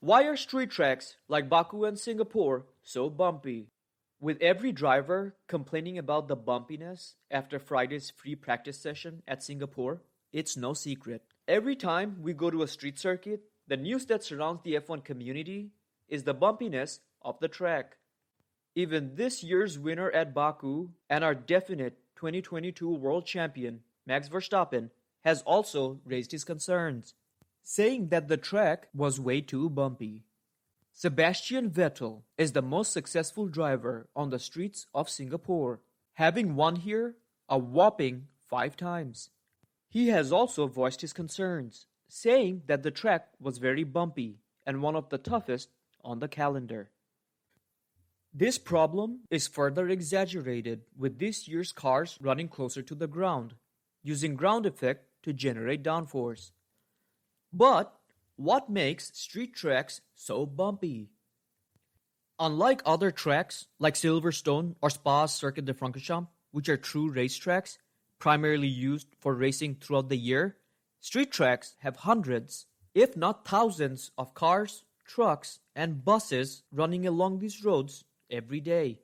Why are street tracks like Baku and Singapore so bumpy? With every driver complaining about the bumpiness after Friday's free practice session at Singapore, it's no secret. Every time we go to a street circuit, the news that surrounds the F1 community is the bumpiness of the track. Even this year's winner at Baku and our definite 2022 world champion, Max Verstappen, has also raised his concerns, saying that the track was way too bumpy. Sebastian Vettel is the most successful driver on the streets of Singapore, having won here a whopping 5 times. He has also voiced his concerns, saying that the track was very bumpy and one of the toughest on the calendar. This problem is further exaggerated with this year's cars running closer to the ground, using ground effect to generate downforce. But what makes street tracks so bumpy? Unlike other tracks like Silverstone or Spa's Circuit de Francorchamps, which are true racetracks, primarily used for racing throughout the year, street tracks have hundreds, if not thousands, of cars, trucks, and buses running along these roads every day.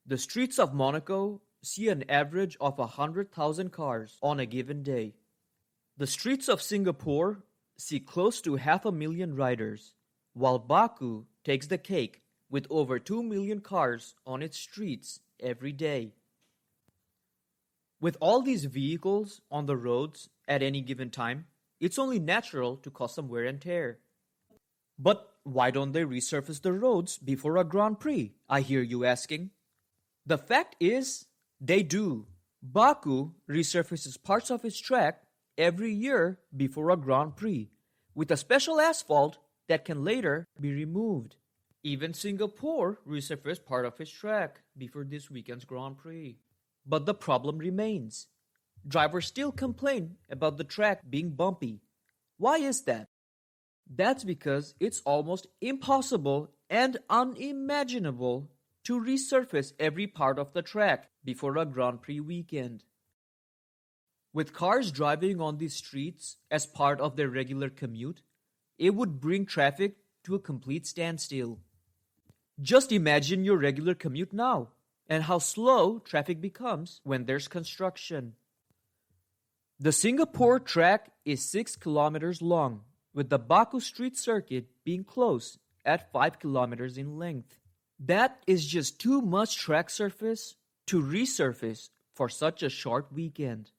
The streets of Monaco see an average of 100,000 cars on a given day. The streets of Singapore see close to 500,000 riders, while Baku takes the cake with over 2 million cars on its streets every day. With all these vehicles on the roads at any given time, it's only natural to cause some wear and tear. But why don't they resurface the roads before a Grand Prix, I hear you asking? The fact is, they do. Baku resurfaces parts of its track every year before a Grand Prix, with a special asphalt that can later be removed. Even Singapore resurfaced part of its track before this weekend's Grand Prix. But the problem remains. Drivers still complain about the track being bumpy. Why is that? That's because it's almost impossible and unimaginable to resurface every part of the track before a Grand Prix weekend. With cars driving on these streets as part of their regular commute, it would bring traffic to a complete standstill. Just imagine your regular commute now, and how slow traffic becomes when there's construction. The Singapore track is 6 kilometers long, with the Baku street circuit being close at 5 kilometers in length. That is just too much track surface to resurface for such a short weekend.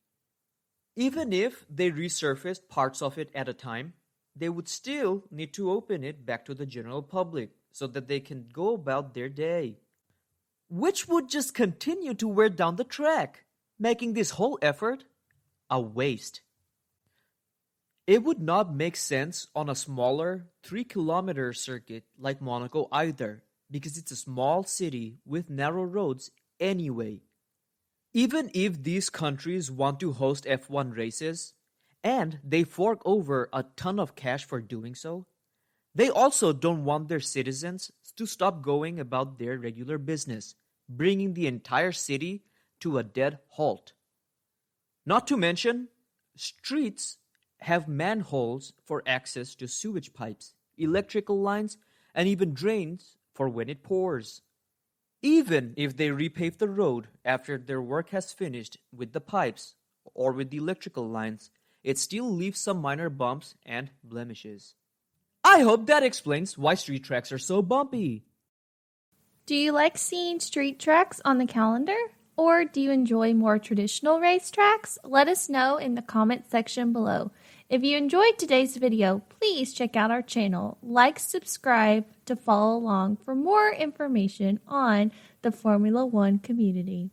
Even if they resurfaced parts of it at a time, they would still need to open it back to the general public so that they can go about their day, which would just continue to wear down the track, making this whole effort a waste. It would not make sense on a smaller 3-kilometer circuit like Monaco either, because it's a small city with narrow roads anyway. Even if these countries want to host F1 races, and they fork over a ton of cash for doing so, they also don't want their citizens to stop going about their regular business, bringing the entire city to a dead halt. Not to mention, streets have manholes for access to sewage pipes, electrical lines, and even drains for when it pours. Even if they repave the road after their work has finished with the pipes or with the electrical lines, it still leaves some minor bumps and blemishes. I hope that explains why street tracks are so bumpy. Do you like seeing street tracks on the calendar? Or do you enjoy more traditional racetracks? Let us know in the comment section below. If you enjoyed today's video, please check out our channel. Like, subscribe to follow along for more information on the Formula One community.